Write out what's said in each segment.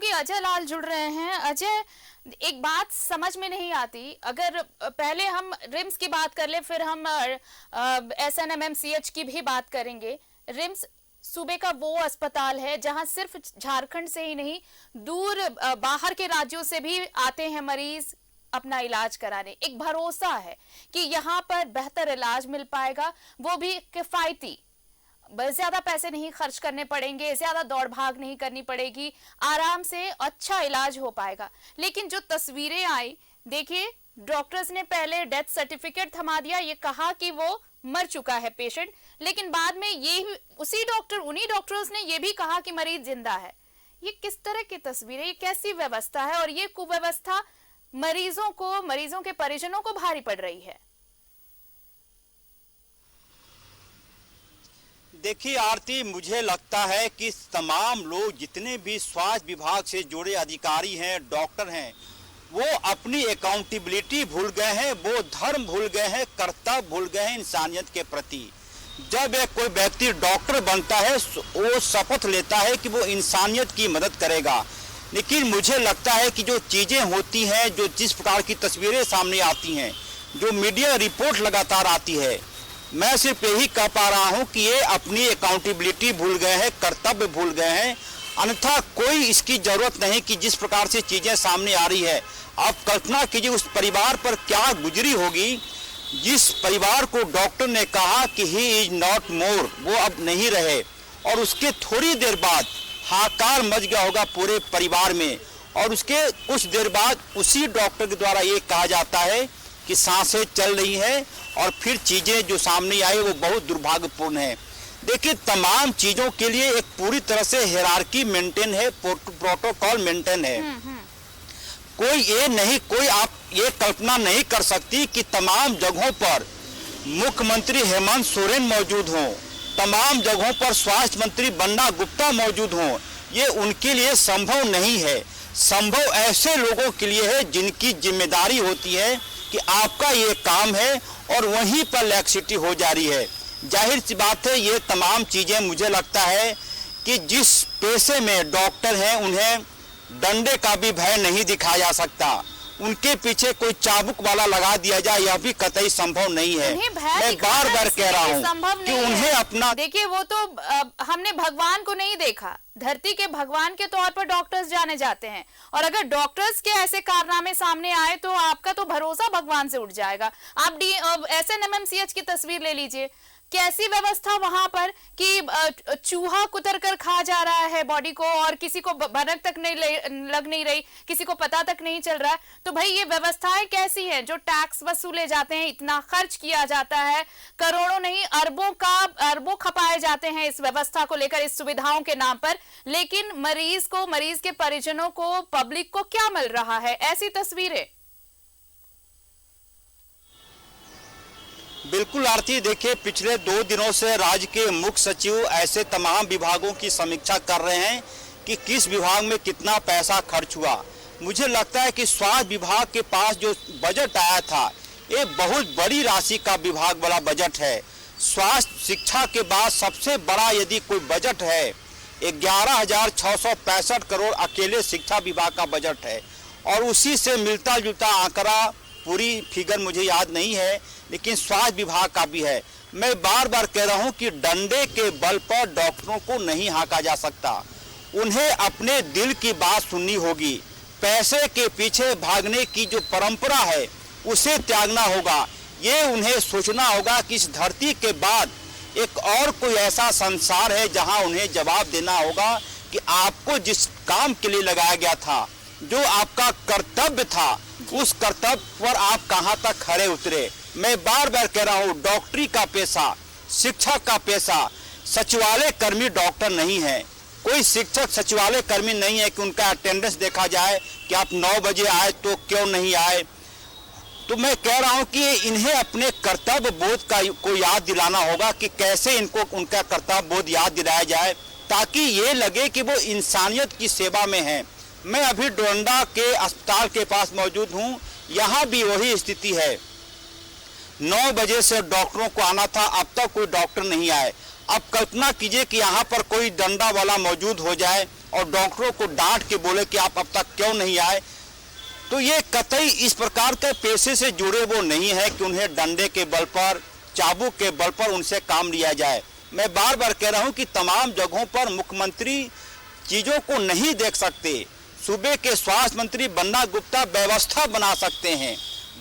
सहयोगी अजय लाल जुड़ रहे हैं। अजय, एक बात समझ में नहीं आती, अगर पहले हम रिम्स की बात कर ले, फिर हम एसएनएमएमसीएच की भी बात करेंगे। रिम्स सूबे का वो अस्पताल है जहां सिर्फ झारखंड से ही नहीं, दूर बाहर के राज्यों से भी आते हैं मरीज अपना इलाज कराने। एक भरोसा है कि यहाँ पर बेहतर इलाज मिल पाएगा, वो भी किफायती, ज्यादा पैसे नहीं खर्च करने पड़ेंगे, ज्यादा दौड़ भाग नहीं करनी पड़ेगी, आराम से अच्छा इलाज हो पाएगा। लेकिन जो तस्वीरें आई, देखिए, डॉक्टर्स ने पहले डेथ सर्टिफिकेट थमा दिया, ये कहा कि वो मर चुका है पेशेंट, लेकिन बाद में ये उन्हीं डॉक्टर्स ने ये भी कहा कि मरीज जिंदा है। ये किस तरह की तस्वीरें, ये कैसी व्यवस्था है, और ये कुव्यवस्था मरीजों के परिजनों को भारी पड़ रही है। देखिए आरती, मुझे लगता है कि तमाम लोग जितने भी स्वास्थ्य विभाग से जुड़े अधिकारी हैं, डॉक्टर हैं, वो अपनी अकाउंटेबिलिटी भूल गए हैं, वो धर्म भूल गए हैं, कर्तव्य भूल गए हैं इंसानियत के प्रति। जब एक कोई व्यक्ति डॉक्टर बनता है, वो शपथ लेता है कि वो इंसानियत की मदद करेगा। लेकिन मुझे लगता है कि जो चीज़ें होती हैं, जो जिस प्रकार की तस्वीरें सामने आती हैं, जो मीडिया रिपोर्ट लगातार आती है, मैं सिर्फ यही कह पा रहा हूं कि ये अपनी अकाउंटेबिलिटी भूल गए हैं, कर्तव्य भूल गए हैं। अन्यथा कोई इसकी जरूरत नहीं कि जिस प्रकार से चीजें सामने आ रही है, आप कल्पना कीजिए उस परिवार पर क्या गुजरी होगी जिस परिवार को डॉक्टर ने कहा कि ही इज नॉट मोर, वो अब नहीं रहे, और उसके थोड़ी देर बाद हाहाकार मच गया होगा पूरे परिवार में। और उसके कुछ देर बाद उसी डॉक्टर के द्वारा ये कहा जाता है कि सांसें चल रही हैं, और फिर चीजें जो सामने आई वो बहुत दुर्भाग्यपूर्ण है। देखिए, तमाम चीजों के लिए एक पूरी तरह से हायरार्की मेंटेन है, प्रोटोकॉल मेंटेन है। कोई आप ये कल्पना नहीं कर सकती कि तमाम जगहों पर मुख्यमंत्री हेमंत सोरेन मौजूद हों, तमाम जगहों पर स्वास्थ्य मंत्री बन्ना गुप्ता मौजूद हों। ये उनके लिए संभव नहीं है। संभव ऐसे लोगों के लिए है जिनकी जिम्मेदारी होती है कि आपका ये काम है, और वहीं पर लैक्सिटी हो जा रही है। जाहिर सी बात है, ये तमाम चीज़ें मुझे लगता है कि जिस पेशे में डॉक्टर हैं, उन्हें डंडे का भी भय नहीं दिखाया जा सकता। उनके पीछे कोई चाबुक वाला लगा दिया जाए, यह भी कतई संभव नहीं है। मैं बार बार कह रहा हूँ कि उन्हें अपना, देखिए, वो तो हमने भगवान को नहीं देखा, धरती के भगवान के तौर पर डॉक्टर्स जाने जाते हैं, और अगर डॉक्टर्स के ऐसे कारनामे सामने आए तो आपका तो भरोसा भगवान से उठ जाएगा। आप एसएनएमएमसीएच की तस्वीर ले लीजिए, कैसी व्यवस्था वहां पर कि चूहा कुतर कर खा जा रहा है बॉडी को, और किसी को भनक तक नहीं लग नहीं रही, किसी को पता तक नहीं चल रहा है। तो भाई, ये व्यवस्थाएं कैसी हैं? जो टैक्स वसूले जाते हैं, इतना खर्च किया जाता है, करोड़ों नहीं अरबों खपाए जाते हैं इस व्यवस्था को लेकर, इस सुविधाओं के नाम पर, लेकिन मरीज के परिजनों को, पब्लिक को क्या मिल रहा है? ऐसी तस्वीरें। बिल्कुल आरती, देखिए, पिछले 2 दिनों से राज्य के मुख्य सचिव ऐसे तमाम विभागों की समीक्षा कर रहे हैं कि किस विभाग में कितना पैसा खर्च हुआ। मुझे लगता है कि स्वास्थ्य विभाग के पास जो बजट आया था, ये बहुत बड़ी राशि का विभाग वाला बजट है। स्वास्थ्य शिक्षा के बाद सबसे बड़ा यदि कोई बजट है, 11,665 करोड़ अकेले शिक्षा विभाग का बजट है, और उसी से मिलता जुलता आंकड़ा, पूरी फिगर मुझे याद नहीं है, लेकिन स्वास्थ्य विभाग का भी है। मैं बार बार कह रहा हूं कि डंडे के बल पर डॉक्टरों को नहीं हाँका जा सकता। उन्हें अपने दिल की बात सुननी होगी। पैसे के पीछे भागने की जो परंपरा है, उसे त्यागना होगा। ये उन्हें सोचना होगा कि इस धरती के बाद एक और कोई ऐसा संसार है जहां उन्हें जवाब देना होगा कि आपको जिस काम के लिए लगाया गया था, जो आपका कर्तव्य था, उस कर्तव्य पर आप कहां तक खड़े उतरे। मैं बार बार कह रहा हूं, डॉक्टरी का पेशा, शिक्षक का पेशा, सचिवालय कर्मी डॉक्टर नहीं है। कोई शिक्षक सचिवालय कर्मी नहीं है कि उनका अटेंडेंस देखा जाए कि आप 9 बजे आए तो क्यों नहीं आए। तो मैं कह रहा हूं कि इन्हें अपने कर्तव्य बोध को याद दिलाना होगा कि कैसे इनको उनका कर्तव्य बोध याद दिलाया जाए, ताकि ये लगे कि वो इंसानियत की सेवा में है। मैं अभी डोरंडा के अस्पताल के पास मौजूद हूं, यहाँ भी वही स्थिति है। 9 बजे से डॉक्टरों को आना था, अब तक कोई डॉक्टर नहीं आए। अब कल्पना कीजिए कि यहाँ पर कोई डंडा वाला मौजूद हो जाए और डॉक्टरों को डांट के बोले कि आप अब तक क्यों नहीं आए, तो ये कतई इस प्रकार के पेशे से जुड़े वो नहीं है कि उन्हें डंडे के बल पर, चाबुक के बल पर उनसे काम लिया जाए। मैं बार बार कह रहा हूं कि तमाम जगहों पर मुख्यमंत्री चीजों को नहीं देख सकते। सूबे के स्वास्थ्य मंत्री बन्ना गुप्ता व्यवस्था बना सकते हैं,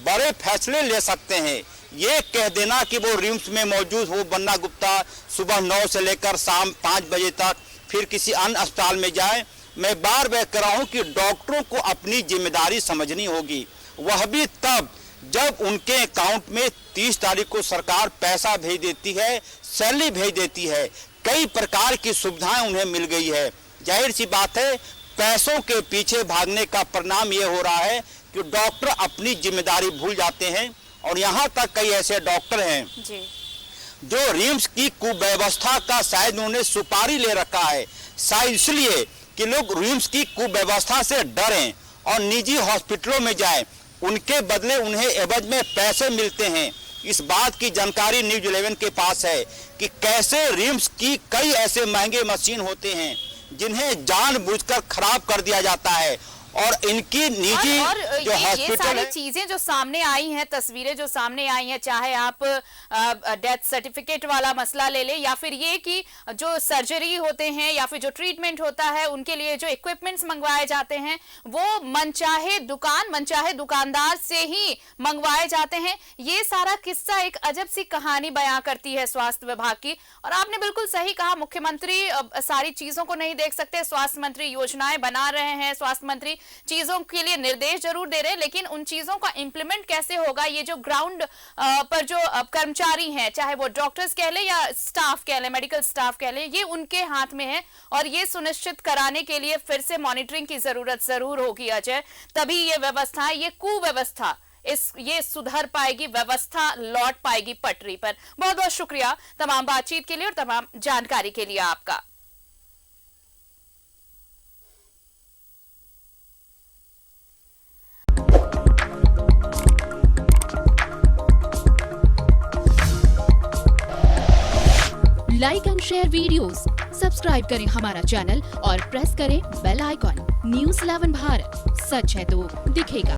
बड़े फैसले ले सकते हैं। ये कह देना कि वो रिम्स में मौजूद हो बन्ना गुप्ता सुबह 9 से लेकर शाम 5 बजे तक, फिर किसी अन्य अस्पताल में जाए, मैं बार बार कह रहा हूं कि डॉक्टरों को अपनी जिम्मेदारी समझनी होगी, वह भी तब जब उनके अकाउंट में 30 तारीख को सरकार पैसा भेज देती है, सैलरी भेज देती है, कई प्रकार की सुविधाएं उन्हें मिल गई है। जाहिर सी बात है, पैसों के पीछे भागने का परिणाम ये हो रहा है कि डॉक्टर अपनी जिम्मेदारी भूल जाते हैं। और यहाँ तक कई ऐसे डॉक्टर हैं जी। जो रिम्स की कुव्यवस्था का शायद उन्होंने सुपारी ले रखा है, शायद इसलिए कि लोग रिम्स की कुव्यवस्था से डरें और निजी हॉस्पिटलों में जाएं, उनके बदले उन्हें एवज में पैसे मिलते हैं। इस बात की जानकारी न्यूज़ 11 के पास है कि कैसे रिम्स की कई ऐसे महंगे मशीन होते हैं जिन्हें जानबूझकर खराब कर दिया जाता है। और इनकी निजी और जो ये हॉस्पिटल सारी है, चीजें जो सामने आई हैं, तस्वीरें जो सामने आई हैं, चाहे आप डेथ सर्टिफिकेट वाला मसला ले ले, या फिर ये कि जो सर्जरी होते हैं या फिर जो ट्रीटमेंट होता है उनके लिए जो इक्विपमेंट्स मंगवाए जाते हैं वो मनचाहे दुकानदार से ही मंगवाए जाते हैं। ये सारा किस्सा एक अजब सी कहानी बयां करती है स्वास्थ्य विभाग की। और आपने बिल्कुल सही कहा, मुख्यमंत्री सारी चीजों को नहीं देख सकते, स्वास्थ्य मंत्री योजनाएं बना रहे हैं, स्वास्थ्य मंत्री चीजों के लिए निर्देश जरूर दे रहे हैं, लेकिन उन चीजों का इंप्लीमेंट कैसे होगा, ये जो ग्राउंड पर जो कर्मचारी हैं, चाहे वो डॉक्टर्स कह ले या स्टाफ कह ले, मेडिकल स्टाफ कह ले, ये उनके हाथ में है। और ये सुनिश्चित कराने के लिए फिर से मॉनिटरिंग की जरूरत जरूर होगी अजय, तभी ये व्यवस्था, ये कुव्यवस्था ये सुधर पाएगी, व्यवस्था लौट पाएगी पटरी पर। बहुत बहुत शुक्रिया तमाम बातचीत के लिए और तमाम जानकारी के लिए आपका। Like and share videos, subscribe करें हमारा चैनल और प्रेस करें बेल आइकॉन। न्यूज़ 11 भारत, सच है तो दिखेगा।